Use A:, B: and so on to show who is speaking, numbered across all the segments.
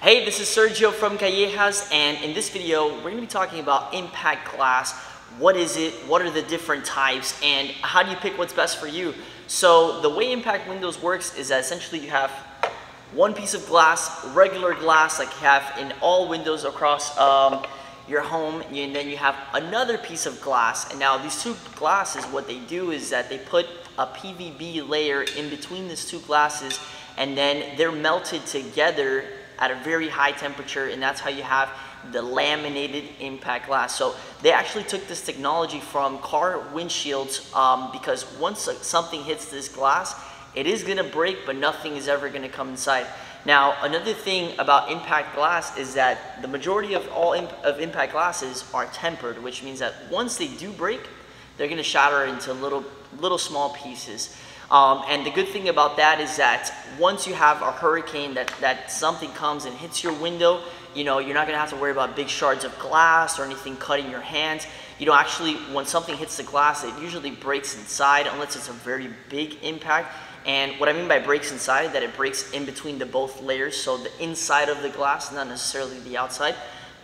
A: Hey, this is Sergio from Callejas, and in this video, we're going to be talking about impact glass. What is it? What are the different types? And how do you pick what's best for you? So the way impact windows works is that essentially you have one piece of glass, regular glass like you have in all windows across your home, and then you have another piece of glass. And now these two glasses, what they do is that they put a PVB layer in between these two glasses, and then they're melted together at a very high temperature, and that's how you have the laminated impact glass. So they actually took this technology from car windshields because once something hits this glass, it is going to break, but nothing is ever going to come inside. Now, another thing about impact glass is that the majority of all impact glasses are tempered, which means that once they do break, they're going to shatter into little small pieces. And the good thing about that is that once you have a hurricane, that something comes and hits your window, you know, you're not going to have to worry about big shards of glass or anything cutting your hands. You know, actually, when something hits the glass, it usually breaks inside unless it's a very big impact. And what I mean by breaks inside, that it breaks in between the both layers, so the inside of the glass, not necessarily the outside,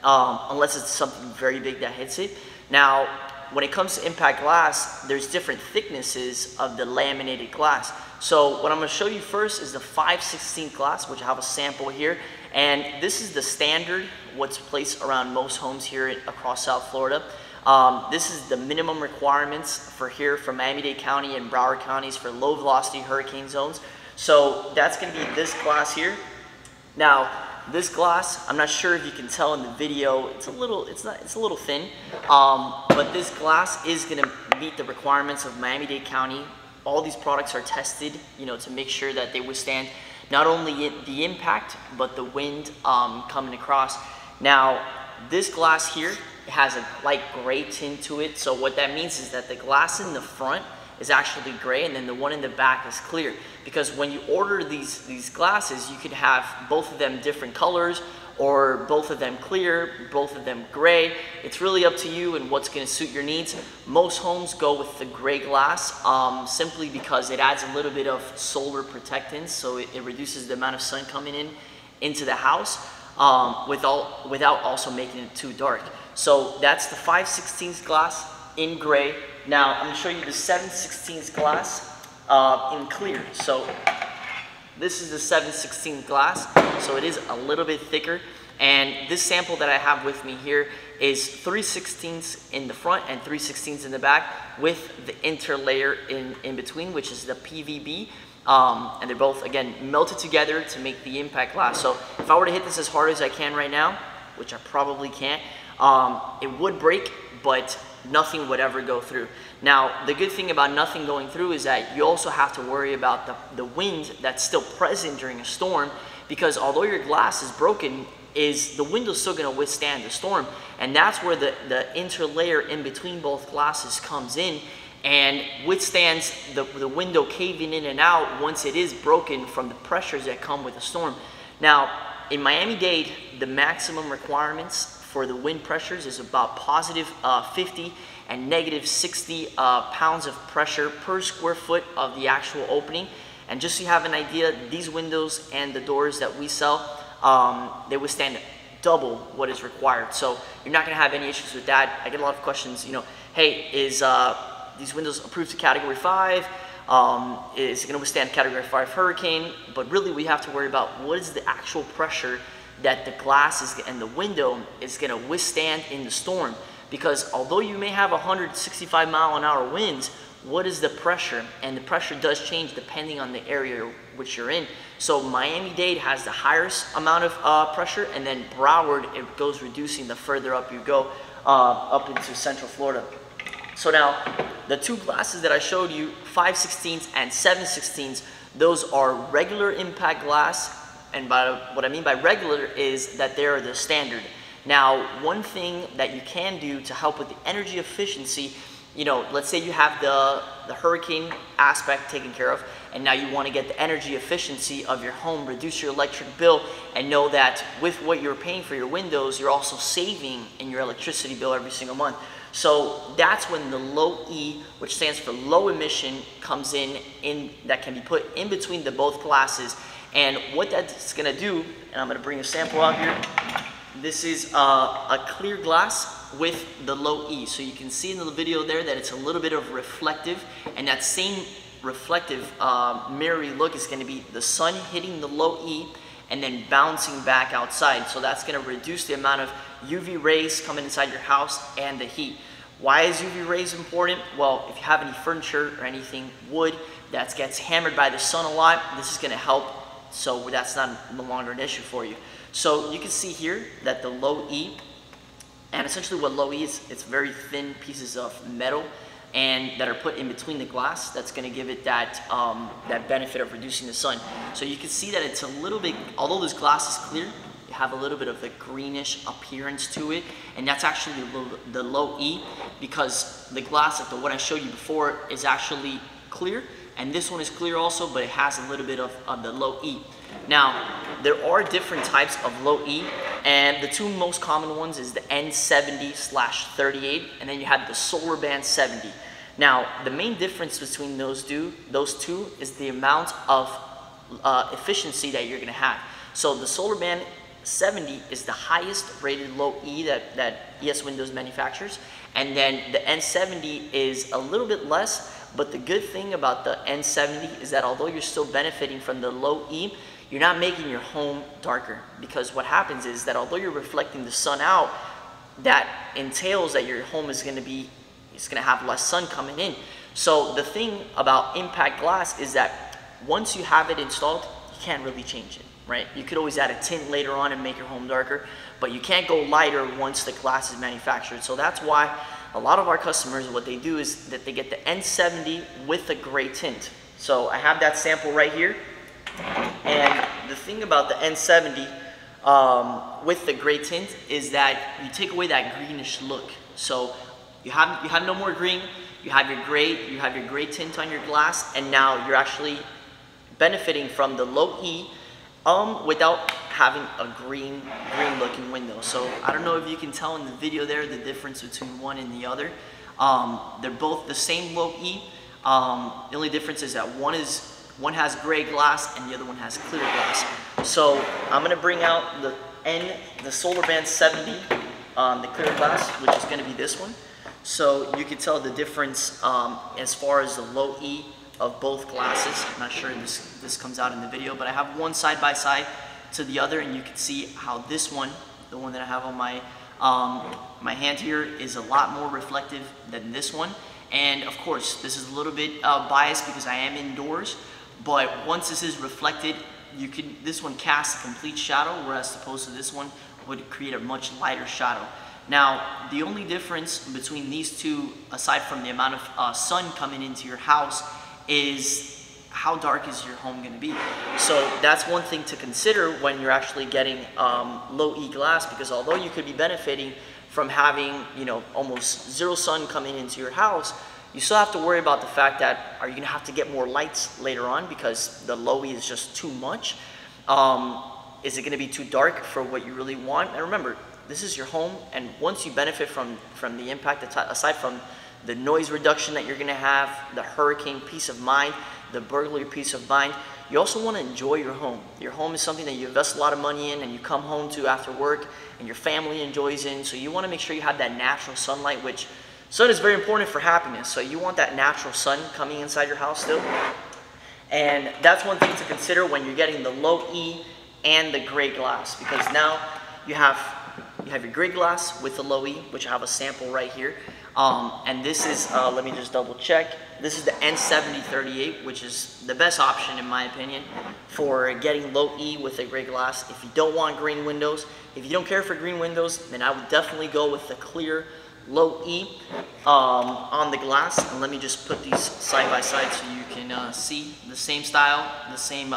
A: unless it's something very big that hits it. Now, when it comes to impact glass, there's different thicknesses of the laminated glass. So what I'm going to show you first is the 5/16 glass, which I have a sample here. And this is the standard, what's placed around most homes here across South Florida. This is the minimum requirements for here for Miami-Dade County and Broward counties for low velocity hurricane zones. So that's going to be this glass here. Now, this glass, I'm not sure if you can tell in the video, it's a little thin, but this glass is going to meet the requirements of Miami-Dade County. All these products are tested, you know, to make sure that they withstand not only the impact, but the wind coming across. Now, this glass here has a light gray tint to it. So what that means is that the glass in the front is actually gray, and then the one in the back is clear. Because when you order these glasses, you could have both of them different colors, or both of them clear, both of them gray. It's really up to you and what's going to suit your needs. Most homes go with the gray glass simply because it adds a little bit of solar protectance, so it reduces the amount of sun coming into the house without also making it too dark. So that's the 5/16 glass in gray. Now I'm going to show you the 7/16 glass in clear. So this is the 7/16 glass, so it is a little bit thicker. And this sample that I have with me here is 3/16 in the front and 3/16 in the back with the interlayer in between, which is the PVB. And they're both, again, melted together to make the impact glass. So if I were to hit this as hard as I can right now, which I probably can't, it would break, but nothing would ever go through. Now, the good thing about nothing going through is that you also have to worry about the wind that's still present during a storm, because although your glass is broken, the window's still going to withstand the storm. And that's where the interlayer in between both glasses comes in and withstands the window caving in and out once it is broken from the pressures that come with a storm. Now, in Miami-Dade, the maximum requirements for the wind pressures is about positive 50 and negative 60 pounds of pressure per square foot of the actual opening. And just so you have an idea, these windows and the doors that we sell, they withstand double what is required. So you're not going to have any issues with that. I get a lot of questions, you know, hey, is these windows approved to Category 5? Is it going to withstand Category 5 hurricane? But really, we have to worry about what is the actual pressure that the glass and the window is going to withstand in the storm. Because although you may have 165-mile-an-hour winds, what is the pressure? And the pressure does change depending on the area which you're in. So Miami-Dade has the highest amount of pressure, and then Broward, it goes reducing the further up you go, up into Central Florida. So now, the two glasses that I showed you, 5/16 and 7/16, those are regular impact glass. And what I mean by regular is that they're the standard. Now, one thing that you can do to help with the energy efficiency, you know, let's say you have the hurricane aspect taken care of, and now you want to get the energy efficiency of your home, reduce your electric bill, and know that with what you're paying for your windows, you're also saving in your electricity bill every single month. So that's when the low E, which stands for low emission, comes in that can be put in between the both glasses. And what that's gonna do, and I'm gonna bring a sample out here, this is a clear glass with the low E. So you can see in the video there that it's a little bit of reflective, and that same reflective mirrory look is gonna be the sun hitting the low E and then bouncing back outside. So that's gonna reduce the amount of UV rays coming inside your house and the heat. Why is UV rays important? Well, if you have any furniture or anything, wood, that gets hammered by the sun a lot, this is gonna help, so that's no longer an issue for you. So you can see here that the low E, and essentially what low E is, it's very thin pieces of metal and that are put in between the glass. That's going to give it that that benefit of reducing the sun. So you can see that it's a little bit, although this glass is clear, you have a little bit of a greenish appearance to it, and that's actually the low E, because the glass, like the one I showed you before, is actually clear, and this one is clear also, but it has a little bit of the low E. Now, there are different types of low E, and the two most common ones is the N70/38, and then you have the Solar Band 70. Now, the main difference between those two is the amount of efficiency that you're gonna have. So the Solar Band 70 is the highest rated low E that ES Windows manufactures, and then the N70 is a little bit less, but the good thing about the N70 is that although you're still benefiting from the low E, you're not making your home darker, because what happens is that although you're reflecting the sun out, that entails that your home is going to have less sun coming in. So the thing about impact glass is that once you have it installed, you can't really change it, right? You could always add a tint later on and make your home darker, but you can't go lighter once the glass is manufactured. So that's why a lot of our customers, what they do is that they get the N70 with the gray tint. So I have that sample right here. And the thing about the N70 with the gray tint is that you take away that greenish look. So you have no more green, you have your gray tint on your glass, and now you're actually benefiting from the low E without having a green looking window. So I don't know if you can tell in the video there the difference between one and the other. They're both the same low E. The only difference is that one has gray glass and the other one has clear glass. So I'm gonna bring out the Solar Band 70, the clear glass, which is gonna be this one. So you can tell the difference as far as the low E of both glasses. I'm not sure if this comes out in the video, but I have one side by side to the other, and you can see how this one, the one that I have on my hand here, is a lot more reflective than this one. And of course, this is a little bit biased because I am indoors, but once this is reflected, this one casts a complete shadow, whereas opposed to this one would create a much lighter shadow. Now, the only difference between these two, aside from the amount of sun coming into your house, is how dark is your home going to be. So that's one thing to consider when you're actually getting low E glass, because although you could be benefiting from having, you know, almost zero sun coming into your house, you still have to worry about the fact that are you going to have to get more lights later on because the low E is just too much? Is it going to be too dark for what you really want? And remember, this is your home, and once you benefit from the impact, aside from the noise reduction that you're going to have, the hurricane peace of mind, the burglary peace of mind, you also want to enjoy your home. Your home is something that you invest a lot of money in and you come home to after work and your family enjoys in. So you want to make sure you have that natural sunlight, which sun is very important for happiness. So you want that natural sun coming inside your house still. And that's one thing to consider when you're getting the low E and the gray glass, because now you have your gray glass with the low E, which I have a sample right here. And this is, let me just double check. This is the N70/38, which is the best option in my opinion for getting low E with a gray glass. If you don't want green windows, if you don't care for green windows, then I would definitely go with the clear low E on the glass. And let me just put these side by side so you can see the same style, the same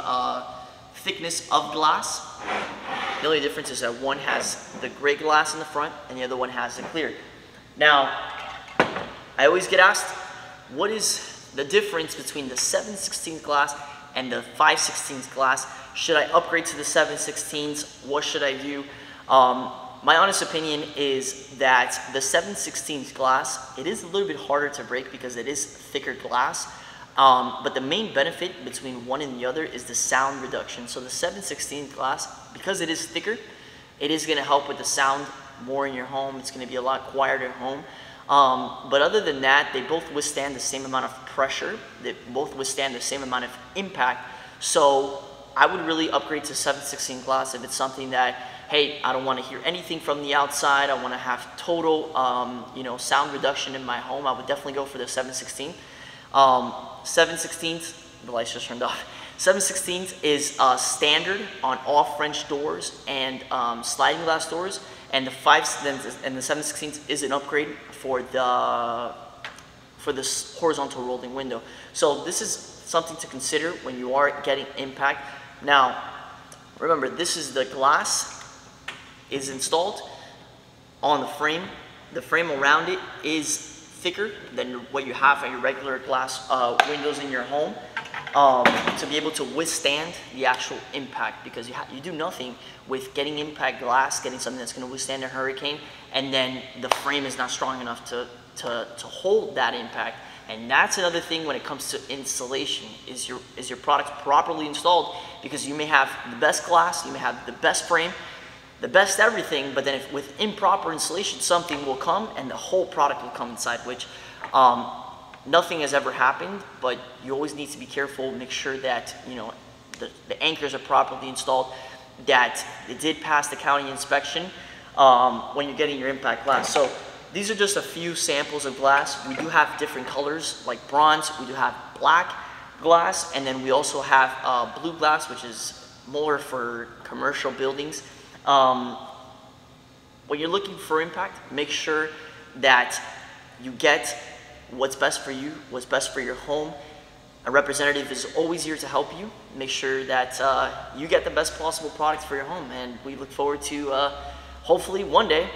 A: thickness of glass. The only difference is that one has the gray glass in the front and the other one has the clear. Now, I always get asked, what is the difference between the 7/16 glass and the 5/16 glass? Should I upgrade to the 7/16? What should I do? My honest opinion is that the 7/16 glass, it is a little bit harder to break because it is thicker glass. But the main benefit between one and the other is the sound reduction. So the 7/16 glass, because it is thicker, it is going to help with the sound more in your home. It's going to be a lot quieter at home. But other than that, they both withstand the same amount of pressure. They both withstand the same amount of impact. So I would really upgrade to 7/16 glass if it's something that, hey, I don't want to hear anything from the outside. I want to have total, sound reduction in my home. I would definitely go for the 7/16. 7/16, the lights just turned off. 7/16 is standard on all French doors and sliding glass doors, and the 7/16 is an upgrade for this horizontal rolling window. So this is something to consider when you are getting impact. Now, remember, this is the glass is installed on the frame. The frame around it is thicker than what you have on your regular glass windows in your home, to be able to withstand the actual impact, because you do nothing with getting impact glass, getting something that's going to withstand a hurricane, and then the frame is not strong enough to hold that impact. And that's another thing when it comes to installation, is your product properly installed, because you may have the best glass, you may have the best frame, the best everything, but then if with improper installation, something will come and the whole product will come inside, which nothing has ever happened, but you always need to be careful, make sure that the anchors are properly installed, that it did pass the county inspection when you're getting your impact glass. So these are just a few samples of glass. We do have different colors like bronze, we do have black glass, and then we also have blue glass, which is more for commercial buildings. When you're looking for impact, make sure that you get what's best for you, what's best for your home. A representative is always here to help you. Make sure that you get the best possible product for your home, and we look forward to hopefully one day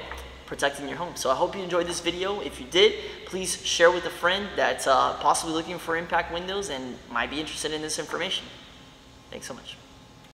A: protecting your home. So I hope you enjoyed this video. If you did, please share with a friend that's possibly looking for impact windows and might be interested in this information. Thanks so much.